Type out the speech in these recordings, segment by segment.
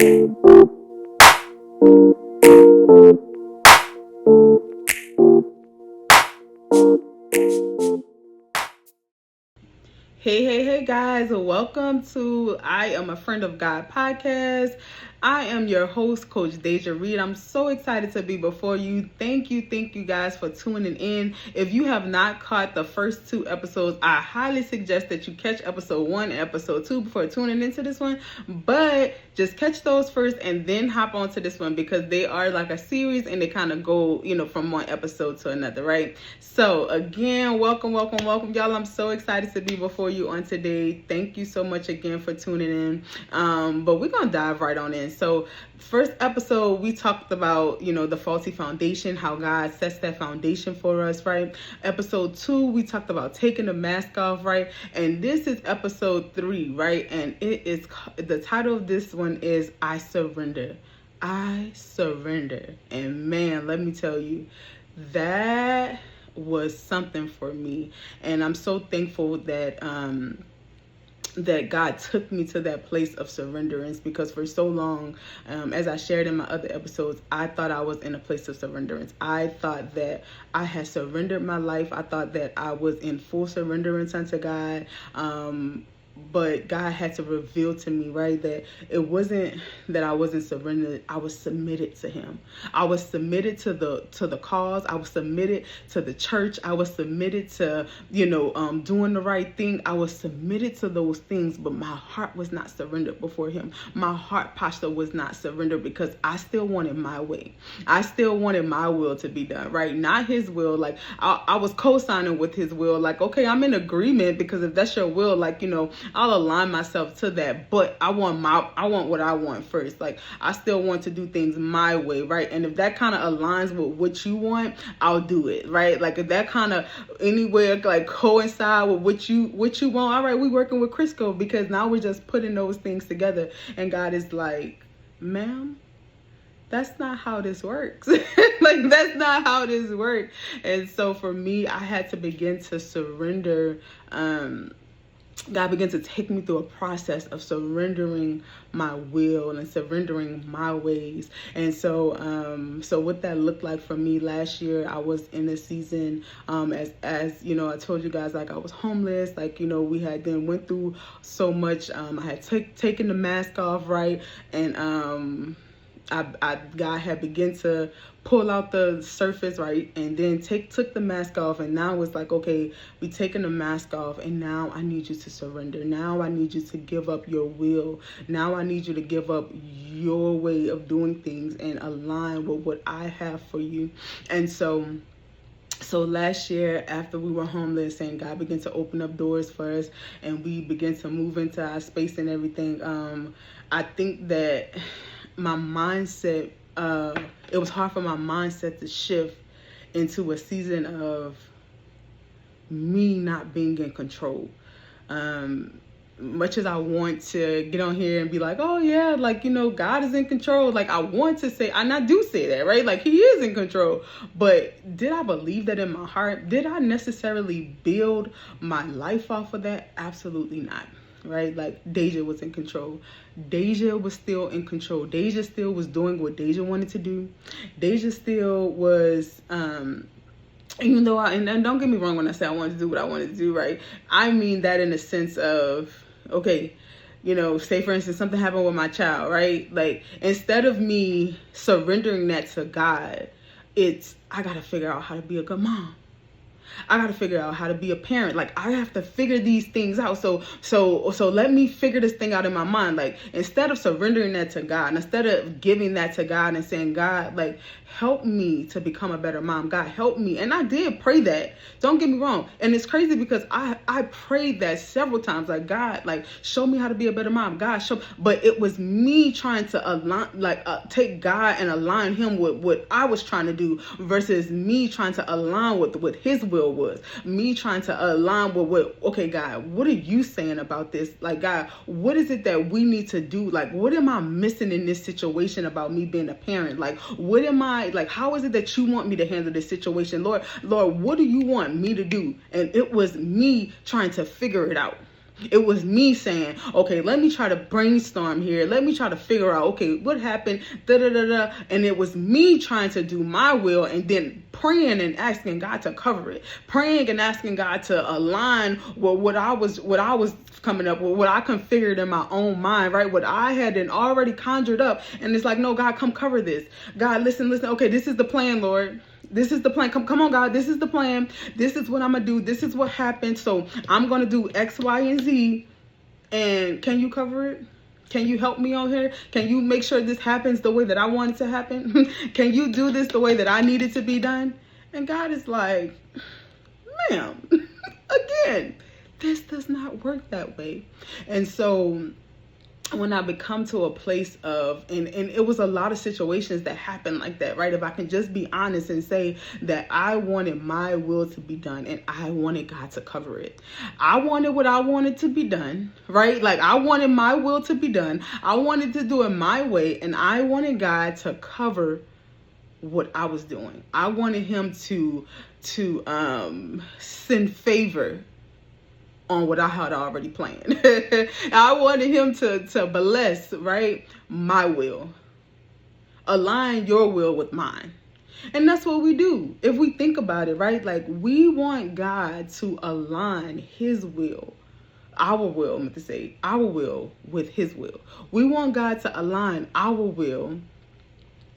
Hey guys, welcome to I Am a Friend of God podcast. I am your host, Coach Deja Reed. I'm so excited to be before you. Thank you guys for tuning in. If you have not caught the first two episodes, I highly suggest that you catch episode 1 and episode 2 before tuning into this one. But just catch those first and then hop on to this one because they are like a series and they kind of go, from one episode to another, right? So again, welcome, y'all. I'm so excited to be before you on today. Thank you so much again for tuning in. But we're going to dive right on in. So first episode, we talked about, the faulty foundation, how God sets that foundation for us, right? Episode 2, we talked about taking the mask off, right? And this is episode 3, right? And the title of this one is I Surrender. I Surrender. And man, let me tell you, that was something for me. And I'm so thankful that that God took me to that place of surrenderance, because for so long, as I shared in my other episodes, I thought I was in a place of surrenderance. I thought that I had surrendered my life. I thought that I was in full surrenderance unto God. But God had to reveal to me, right, that it wasn't that I wasn't surrendered. I was submitted to Him. I was submitted to the cause. I was submitted to the church. I was submitted to, doing the right thing. I was submitted to those things, but my heart was not surrendered before Him. My heart posture was not surrendered because I still wanted my way. I still wanted my will to be done, right? Not His will. Like I was co-signing with His will. Like, okay, I'm in agreement because if that's your will, like, I'll align myself to that, but I want what I want first. Like, I still want to do things my way, right? And if that kind of aligns with what you want, I'll do it, right? Like, if that kind of anywhere like coincide with what you want, all right, we working with Crisco, because now we're just putting those things together. And God is like, ma'am, that's not how this works. Like, that's not how this works. And so for me, I had to begin to surrender. God began to take me through a process of surrendering my will and surrendering my ways. And so what that looked like for me last year, I was in a season, as I told you guys, like, I was homeless, like, we had then went through so much. I had taken the mask off, right? And God had begun to pull out the surface, right? And then took the mask off. And now it's like, okay, we taking the mask off, and now I need you to surrender. Now I need you to give up your will. Now I need you to give up your way of doing things and align with what I have for you. And so last year, after we were homeless and God began to open up doors for us and we began to move into our space and everything, I think that my mindset, it was hard for my mindset to shift into a season of me not being in control. Much as I want to get on here and be like, oh yeah, like, God is in control. Like, I want to say, and I do say that, right? Like, He is in control. But did I believe that in my heart? Did I necessarily build my life off of that? Absolutely not. Right? Like, Deja was in control. Deja was still in control. Deja still was doing what Deja wanted to do. Deja still was, even though and don't get me wrong when I say I wanted to do what I wanted to do, right? I mean that in the sense of, okay, say for instance, something happened with my child, right? Like, instead of me surrendering that to God, I got to figure out how to be a good mom. I got to figure out how to be a parent. Like, I have to figure these things out. So let me figure this thing out in my mind. Like, instead of surrendering that to God, and instead of giving that to God and saying, God, like, help me to become a better mom. God, help me. And I did pray that. Don't get me wrong. And it's crazy because I prayed that several times. Like, God, like, show me how to be a better mom. God, but it was me trying to align, take God and align Him with what I was trying to do versus me trying to align with what His will was. Me trying to align with okay, God, what are you saying about this? Like, God, what is it that we need to do? Like, what am I missing in this situation about me being a parent? Like, what am I, like, how is it that you want me to handle this situation? Lord, what do you want me to do? And it was me trying to figure it out. It was me saying, okay, let me try to brainstorm here. Let me try to figure out, okay, what happened? Da da da da. And it was me trying to do my will, and then praying and asking God to cover it. Praying and asking God to align with what I was coming up with, what I configured in my own mind, right? What I had already conjured up. And it's like, no, God, come cover this. God, listen. Okay, this is the plan, Lord. This is the plan. Come on, God. This is the plan. This is what I'm going to do. This is what happened. So I'm going to do X, Y, and Z. And can you cover it? Can you help me on here? Can you make sure this happens the way that I want it to happen? Can you do this the way that I need it to be done? And God is like, ma'am, again, this does not work that way. And so when I become to a place of, and it was a lot of situations that happened like that, right? If I can just be honest and say that I wanted my will to be done and I wanted God to cover it. I wanted what I wanted to be done, right? Like I wanted my will to be done. I wanted to do it my way, and I wanted God to cover what I was doing. I wanted him to send favor on what I had already planned. I wanted him to bless, right, my will. Align your will with mine. And that's what we do. If we think about it, right? Like we want God to align his will, our will, our will with his will. We want God to align our will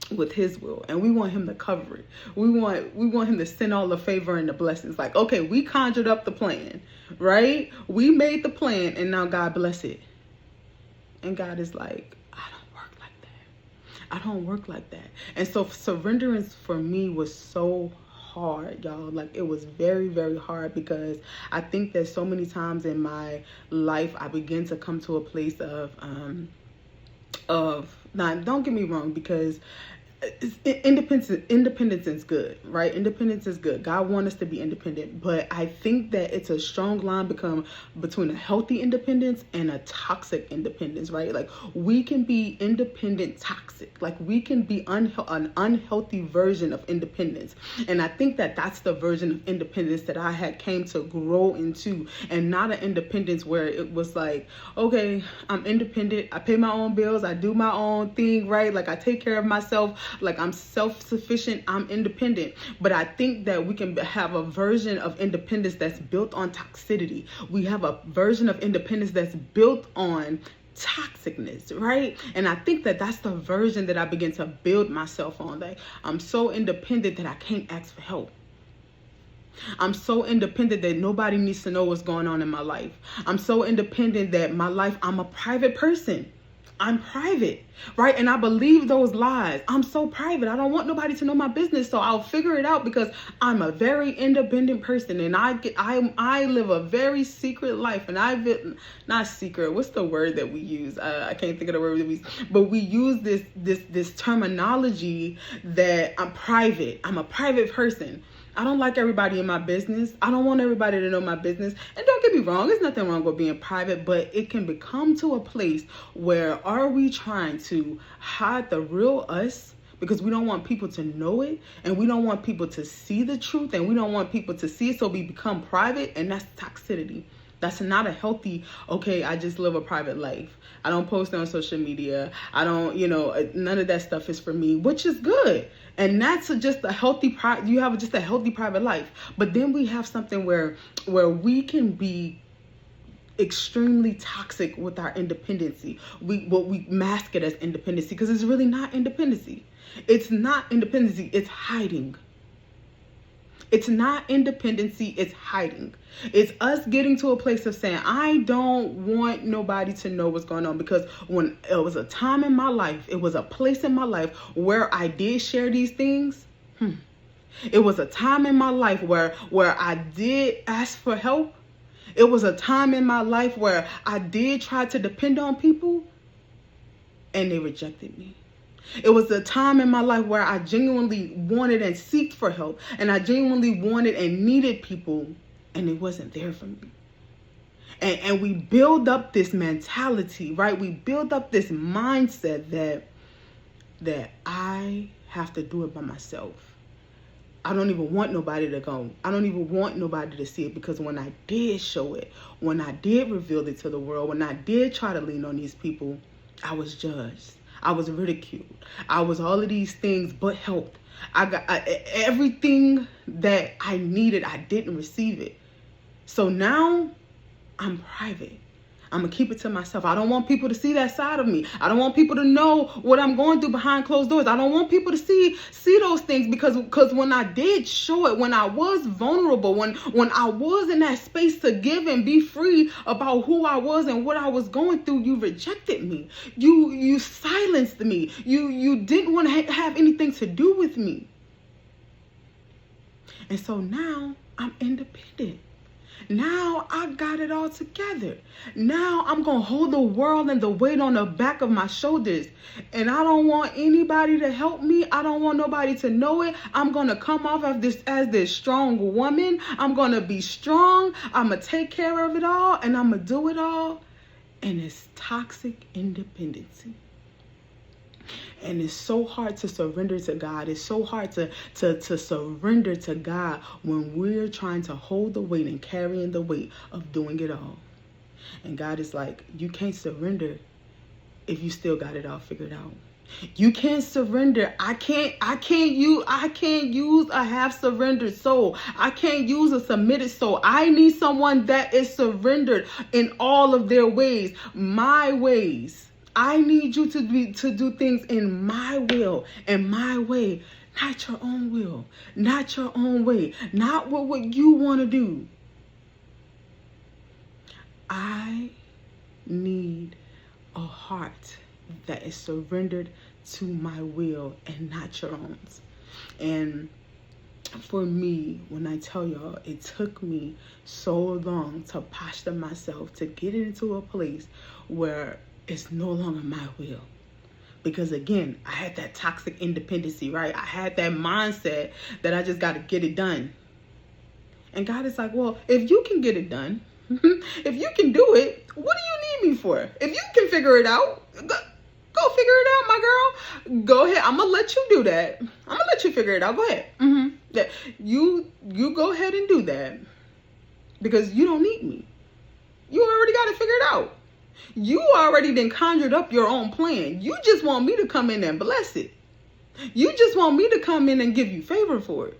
with his will, and we want him to cover it. We want him to send all the favor and the blessings. Like, okay, we conjured up the plan, right? We made the plan, and now God bless it. And God is like, I don't work like that. I don't work like that. And so surrenderance for me was so hard, y'all. Like it was very, very hard, because I think that so many times in my life I begin to come to a place of now, don't get me wrong, because independence is good, right? Independence is good. God wants us to be independent, but I think that it's a strong line between a healthy independence and a toxic independence, right? Like we can be independent toxic, like we can be an unhealthy version of independence. And I think that that's the version of independence that I had came to grow into, and not an independence where it was like, okay, I'm independent, I pay my own bills, I do my own thing, right? Like I take care of myself, like I'm self-sufficient, I'm independent. But I think that we can have a version of independence that's built on toxicity. We have a version of independence that's built on toxicness, right? And I think that that's the version that I begin to build myself on. Like I'm so independent that I can't ask for help. I'm so independent that nobody needs to know what's going on in my life. I'm so independent that my life, I'm a private person. I'm private, right? And I believe those lies. I'm so private. I don't want nobody to know my business, so I'll figure it out because I'm a very independent person, and I live a very secret life, and not secret. What's the word that we use? I can't think of the word that we use, but we use this terminology that I'm private. I'm a private person. I don't like everybody in my business. I don't want everybody to know my business. And don't get me wrong, there's nothing wrong with being private, but it can become to a place where are we trying to hide the real us because we don't want people to know it, and we don't want people to see the truth, and we don't want people to see it, so we become private, and that's toxicity. That's not a healthy, okay, I just live a private life. I don't post on social media. I don't, none of that stuff is for me, which is good. And that's just a healthy, you have just a healthy private life. But then we have something where we can be extremely toxic with our independency. We mask it as independency because it's really not independency. It's not independency, it's hiding. It's not independency, it's hiding. It's us getting to a place of saying, I don't want nobody to know what's going on, because when it was a time in my life, it was a place in my life where I did share these things. It was a time in my life where I did ask for help. It was a time in my life where I did try to depend on people, and they rejected me. It was a time in my life where I genuinely wanted and seeked for help, and I genuinely wanted and needed people, and it wasn't there for me. And we build up this mentality, right? We build up this mindset that I have to do it by myself. I don't even want nobody to go. I don't even want nobody to see it, because when I did show it, when I did reveal it to the world, when I did try to lean on these people, I was judged. I was ridiculed. I was all of these things but helped. I got everything that I needed. I didn't receive it. So now I'm private. I'm going to keep it to myself. I don't want people to see that side of me. I don't want people to know what I'm going through behind closed doors. I don't want people to see those things, because when I did show it, when I was vulnerable, when I was in that space to give and be free about who I was and what I was going through, you rejected me. You silenced me. You didn't want to have anything to do with me. And so now I'm independent. Now I got it all together. Now I'm going to hold the world and the weight on the back of my shoulders. And I don't want anybody to help me. I don't want nobody to know it. I'm going to come off as this strong woman. I'm going to be strong. I'm going to take care of it all. And I'm going to do it all. And it's toxic independency. And it's so hard to surrender to God. It's so hard to surrender to God when we're trying to hold the weight and carrying the weight of doing it all. And God is like, you can't surrender if you still got it all figured out. You can't surrender. I can't use a half surrendered soul. I can't use a submitted soul. I need someone that is surrendered in all of their ways, my ways. I need you to do things in my will and my way, not your own will, not your own way, not what you want to do. I need a heart that is surrendered to my will and not your own. And for me, when I tell y'all, it took me so long to posture myself to get into a place where it's no longer my will. Because again, I had that toxic independency, right? I had that mindset that I just got to get it done. And God is like, well, if you can get it done, if you can do it, what do you need me for? If you can figure it out, go figure it out, my girl. Go ahead. I'm going to let you do that. I'm going to let you figure it out. Go ahead. Yeah. You go ahead and do that, because you don't need me. You already got it figured out. You already then conjured up your own plan. You just want me to come in and bless it. You just want me to come in and give you favor for it.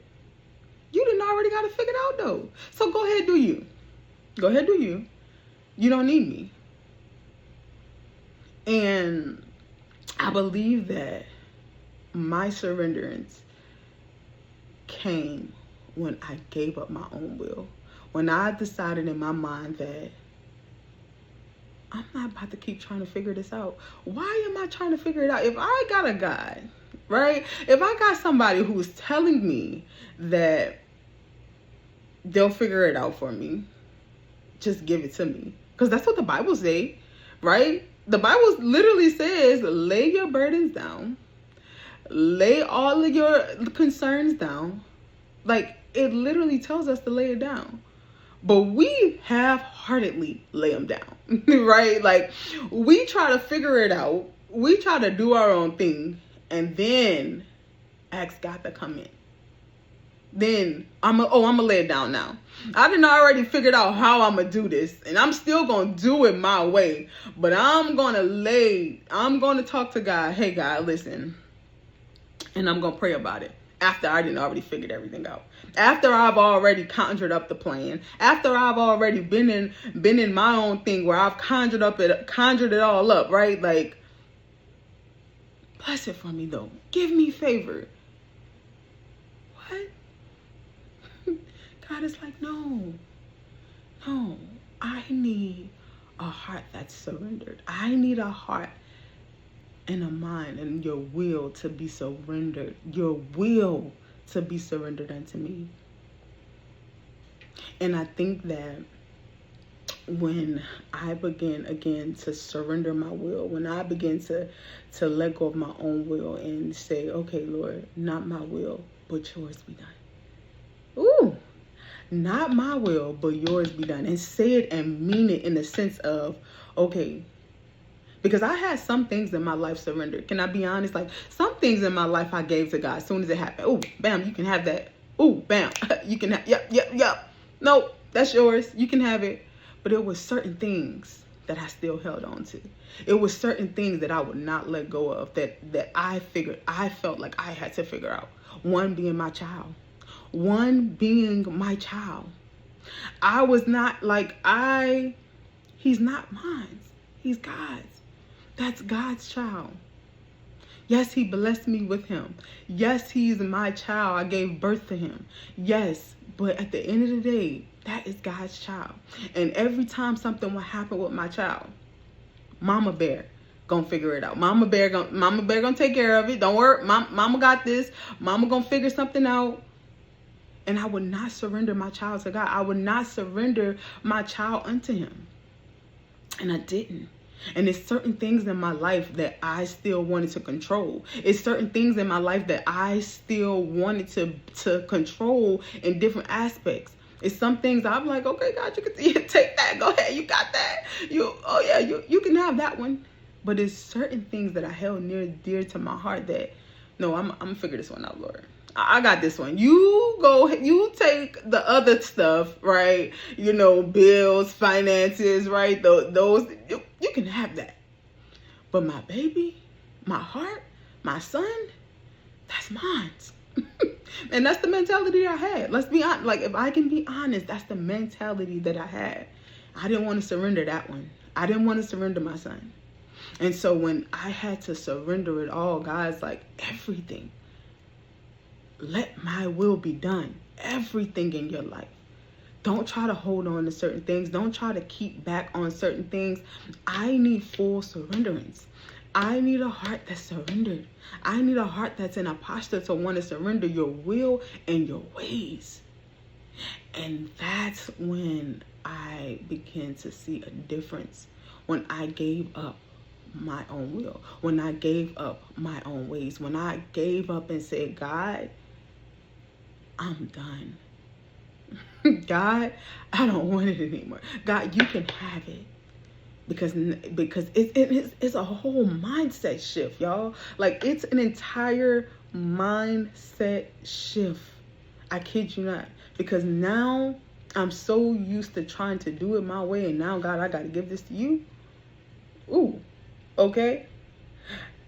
You didn't already got it figured out though. So go ahead, do you. Go ahead, do you. You don't need me. And I believe that my surrenderance came when I gave up my own will. When I decided in my mind that I'm not about to keep trying to figure this out. Why am I trying to figure it out? If I got a God, right? If I got somebody who's telling me that they'll figure it out for me, just give it to me. Because that's what the Bible says, right? The Bible literally says, lay your burdens down. Lay all of your concerns down. Like, it literally tells us to lay it down. But we half-heartedly lay them down, right? Like, we try to figure it out. We try to do our own thing. And then ask God to come in. Then I'm going to lay it down now. I didn't already figured out how I'm going to do this. And I'm still going to do it my way. But I'm going to talk to God. Hey, God, listen. And I'm going to pray about it. After I didn't already figured everything out. After I've already conjured up the plan. After I've already been in my own thing where I've conjured it all up, right? Like, bless it for me though. Give me favor. What? God is like, no. I need a heart that's surrendered. I need a heart and a mind and your will to be surrendered. Your will to be surrendered unto me. And I think that when I begin again to surrender my will, when I begin to let go of my own will and say, okay, Lord, not my will, but yours be done. Ooh, not my will, but yours be done. And say it and mean it in the sense of, okay, because I had some things in my life surrendered. Can I be honest? Like, some things in my life I gave to God as soon as it happened. Oh, bam, you can have that. Ooh, bam. You can have, yep. Nope, that's yours. You can have it. But it was certain things that I still held on to. It was certain things that I would not let go of, that I felt like I had to figure out. One being my child. I was not like, he's not mine. He's God's. That's God's child. Yes, he blessed me with him. Yes, he's my child. I gave birth to him. Yes, but at the end of the day, that is God's child. And every time something will happen with my child, Mama Bear gonna figure it out. Mama Bear gonna take care of it. Don't worry. Mama got this. Mama gonna figure something out. And I would not surrender my child to God. I would not surrender my child unto him. And I didn't. And it's certain things in my life that I still wanted to control. It's certain things in my life that I still wanted to control in different aspects. It's some things I'm like, okay, God, you can take that. Go ahead, you got that. You can have that one. But it's certain things that I held near dear to my heart that, no, I'm gonna figure this one out, Lord. I got this one. You take the other stuff, right? Bills, finances, right? Those, you can have that. But my baby, my heart, my son, that's mine. And that's the mentality I had. Let's be honest. Like, if I can be honest, that's the mentality that I had. I didn't want to surrender that one. I didn't want to surrender my son. And so when I had to surrender it all, God's like, everything. Let my will be done. Everything in your life. Don't try to hold on to certain things. Don't try to keep back on certain things. I need full surrenderance. I need a heart that's surrendered. I need a heart that's in a posture to want to surrender your will and your ways. And that's when I began to see a difference. When I gave up my own will. When I gave up my own ways. When I gave up and said, God, I'm done. God, I don't want it anymore. God, you can have it. Because it's a whole mindset shift, y'all. Like, it's an entire mindset shift. I kid you not. Because now I'm so used to trying to do it my way. And now, God, I got to give this to you. Ooh, okay.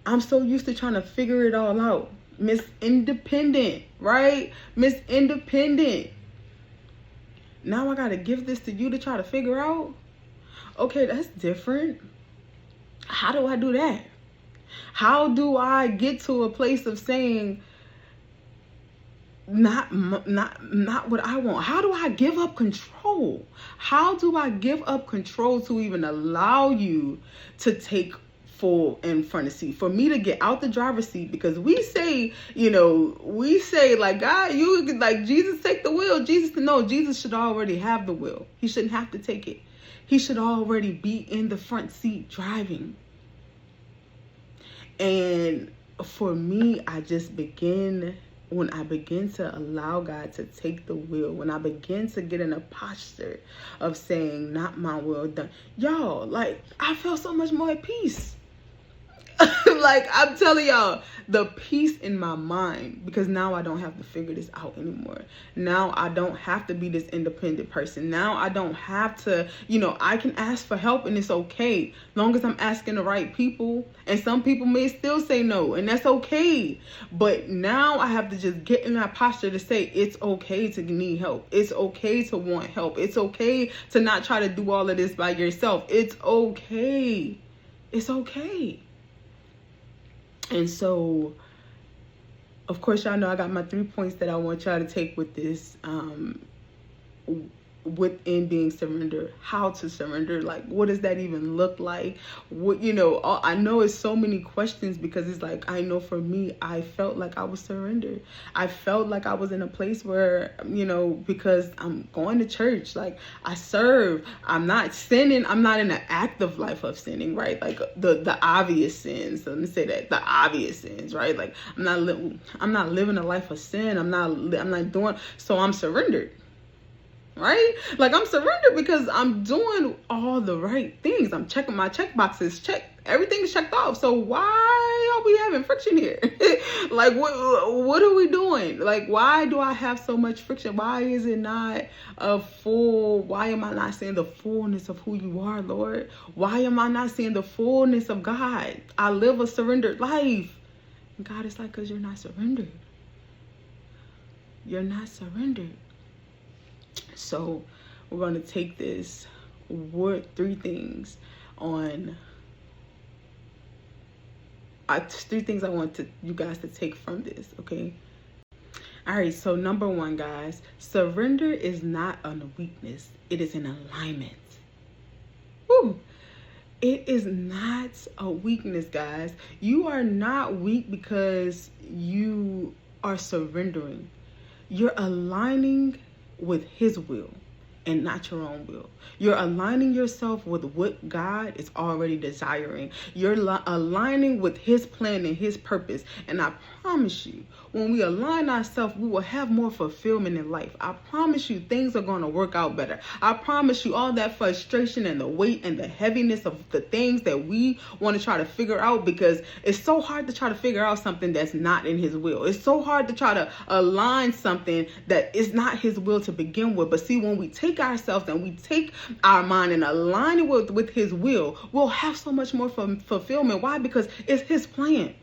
I'm so used to trying to figure it all out. Miss Independent, right? Miss Independent. Now I got to give this to you to try to figure out. Okay, that's different. How do I do that? How do I get to a place of saying, not what I want? How do I give up control? How do I give up control to even allow you to take full in front of seat, for me to get out the driver's seat? Because we say like, God, you like, Jesus, take the wheel. Jesus should already have the wheel. He shouldn't have to take it. He should already be in the front seat driving. And for me, when I begin to allow God to take the wheel, when I begin to get in a posture of saying, not my will done, y'all, like, I felt so much more at peace. Like, I'm telling y'all, the peace in my mind, because now I don't have to figure this out anymore. Now I don't have to be this independent person. Now I don't have to, I can ask for help and it's okay. Long as I'm asking the right people. And some people may still say no, and that's okay. But now I have to just get in that posture to say, it's okay to need help. It's okay to want help. It's okay to not try to do all of this by yourself. It's okay. It's okay. And so, of course, y'all know I got my 3 points that I want y'all to take with this, within being surrender. How to surrender, like, what does that even look like? What, I know it's so many questions, because it's like, I know for me, I felt like I was surrendered. I felt like I was in a place where, because I'm going to church, like, I serve, I'm not sinning, I'm not in an active life of sinning, right? Like the obvious sins. Let me say that, the obvious sins, right? Like, I'm not living a life of sin. I'm not doing, so I'm surrendered. Right? Like, I'm surrendered because I'm doing all the right things. I'm checking my check boxes. Everything's checked off. So why are we having friction here? Like, what are we doing? Like, why do I have so much friction? Why is it not why am I not seeing the fullness of who you are, Lord? Why am I not seeing the fullness of God? I live a surrendered life. And God is like, because you're not surrendered. You're not surrendered. So we're going to take this word, 3 things on 3 things I want you guys to take from this, okay? All right, so number 1, guys, surrender is not a weakness. It is an alignment. Woo! It is not a weakness, guys. You are not weak because you are surrendering. You're aligning with His will and not your own will. You're aligning yourself with what God is already desiring. You're aligning with His plan and His purpose. And I promise you, when we align ourselves, we will have more fulfillment in life. I promise you, things are going to work out better. I promise you, all that frustration and the weight and the heaviness of the things that we want to try to figure out, because it's so hard to try to figure out something that's not in His will. It's so hard to try to align something that is not His will to begin with. But see, when we take ourselves and we take our mind and align it with His will, we'll have so much more fulfillment. Why? Because it's His plan.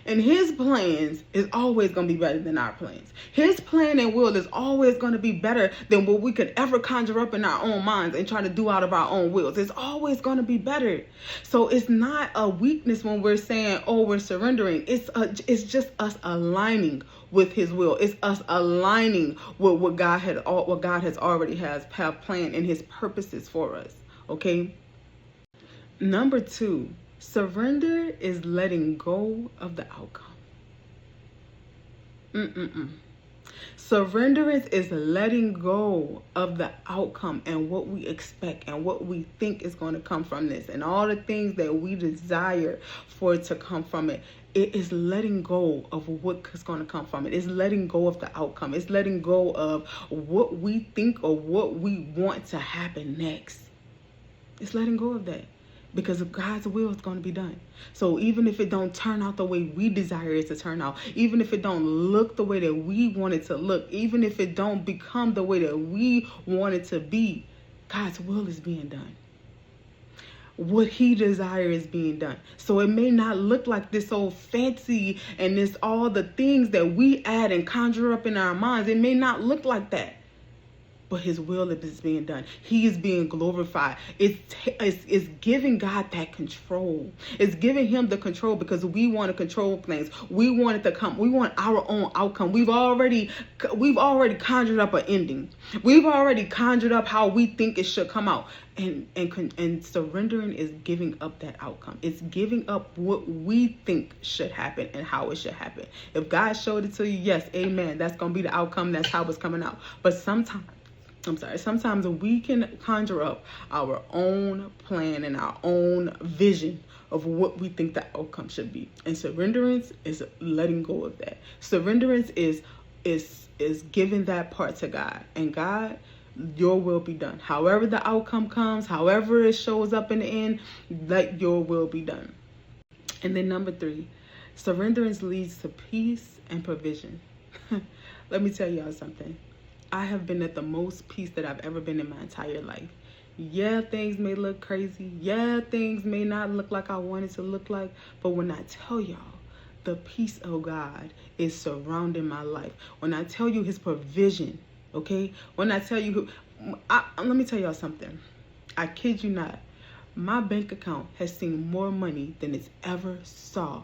And His plans is always going to be better than our plans. His plan and will is always going to be better than what we could ever conjure up in our own minds and try to do out of our own wills. It's always going to be better. So it's not a weakness when we're saying, oh, we're surrendering. It's just us aligning with His will. It's us aligning with what God has already have planned and His purposes for us. Okay. Number 2. Surrender is letting go of the outcome. Surrenderance is letting go of the outcome and what we expect and what we think is going to come from this and all the things that we desire for it to come from it. It is letting go of what is going to come from it. It's letting go of the outcome. It's letting go of what we think or what we want to happen next. It's letting go of that. Because of God's will is going to be done. So even if it don't turn out the way we desire it to turn out, even if it don't look the way that we want it to look, even if it don't become the way that we want it to be, God's will is being done. What He desires is being done. So it may not look like this old fancy and this all the things that we add and conjure up in our minds. It may not look like that. But His will is being done. He is being glorified. It's giving God that control. It's giving Him the control because we want to control things. We want it to come. We want our own outcome. We've already conjured up an ending. We've already conjured up how we think it should come out. And surrendering is giving up that outcome. It's giving up what we think should happen and how it should happen. If God showed it to you, yes, amen. That's going to be the outcome. That's how it's coming out. But sometimes we can conjure up our own plan and our own vision of what we think the outcome should be. And surrenderance is letting go of that. Surrenderance is giving that part to God. And God, your will be done. However the outcome comes, however it shows up in the end, let your will be done. And then number 3, surrenderance leads to peace and provision. Let me tell y'all something. I have been at the most peace that I've ever been in my entire life. Yeah, things may look crazy. Yeah, things may not look like I want it to look like. But when I tell y'all, the peace of God is surrounding my life. When I tell you His provision, okay? When I tell you, let me tell y'all something. I kid you not. My bank account has seen more money than it's ever saw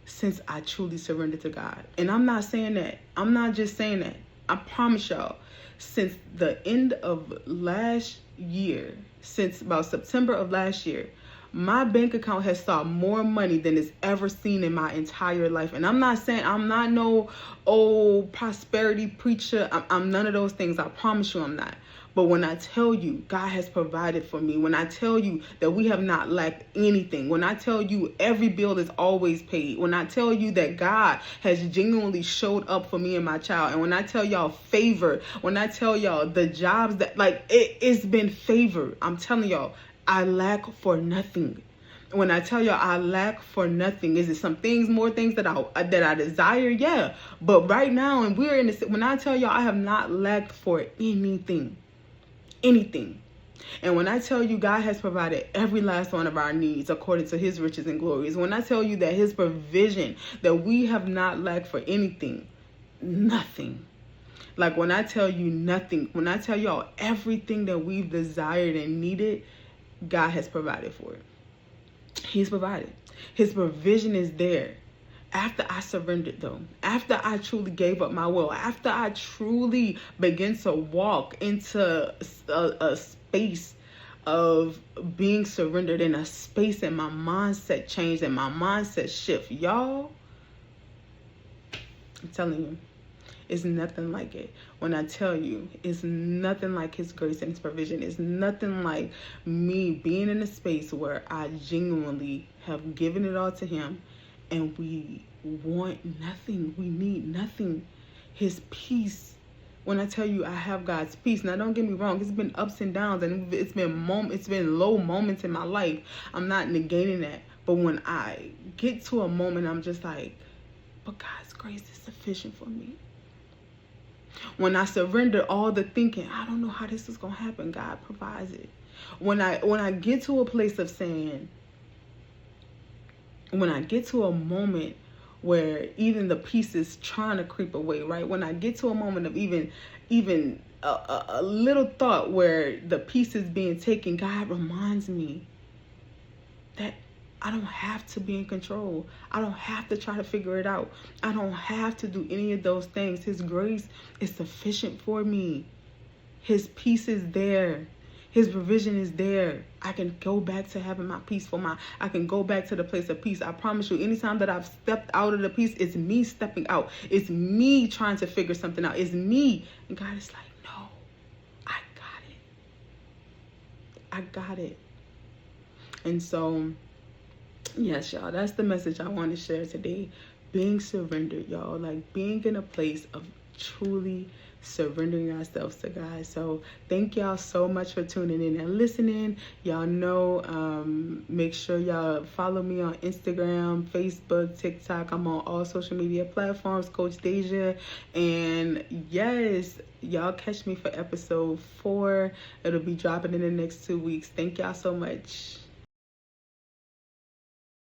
since I truly surrendered to God. And I'm not saying that. I'm not just saying that. I promise y'all, since the end of last year, since about September of last year, my bank account has saw more money than it's ever seen in my entire life. And I'm not saying I'm not no old prosperity preacher. I'm none of those things. I promise you I'm not. But when I tell you God has provided for me, when I tell you that we have not lacked anything, when I tell you every bill is always paid, when I tell you that God has genuinely showed up for me and my child, and when I tell y'all favor, when I tell y'all the jobs that, like, it's been favored, I'm telling y'all, I lack for nothing. When I tell y'all I lack for nothing, is it some things, more things that I desire? Yeah. But right now, and we're in this, when I tell y'all I have not lacked for anything. And when I tell you God has provided every last one of our needs according to his riches and glories, when I tell you that his provision, that we have not lacked for anything, nothing. Like when I tell you nothing, when I tell y'all everything that we've desired and needed, God has provided for it. He's provided. His provision is there. After I surrendered, though, after I truly gave up my will, after I truly began to walk into a space of being surrendered, in a space, and my mindset changed and my mindset shift, y'all, I'm telling you, it's nothing like it. When I tell you, it's nothing like his grace and his provision. It's nothing like me being in a space where I genuinely have given it all to him, and we want nothing. We need nothing. His peace. When I tell you I have God's peace, now don't get me wrong, it's been ups and downs, and it's been low moments in my life. I'm not negating that. But when I get to a moment, I'm just like, but God's grace is sufficient for me. When I surrender all the thinking, I don't know how this is going to happen, God provides it. When I get to a place of saying, when I get to a moment where even the peace is trying to creep away, right? When I get to a moment of even a little thought where the peace is being taken, God reminds me that I don't have to be in control. I don't have to try to figure it out. I don't have to do any of those things. His grace is sufficient for me. His peace is there. His provision is there. I can go back to having my peaceful mind. I can go back to the place of peace. I promise you, anytime that I've stepped out of the peace, it's me stepping out. It's me trying to figure something out. It's me. And God is like, no, I got it. I got it. And so, yes, y'all, that's the message I want to share today. Being surrendered, y'all. Like being in a place of truly surrendering ourselves to God. So thank y'all so much for tuning in and listening. Y'all know, make sure y'all follow me on Instagram, Facebook, TikTok. I'm on all social media platforms, Coach Deja. And yes, y'all catch me for episode 4. It'll be dropping in the next 2 weeks. Thank y'all so much.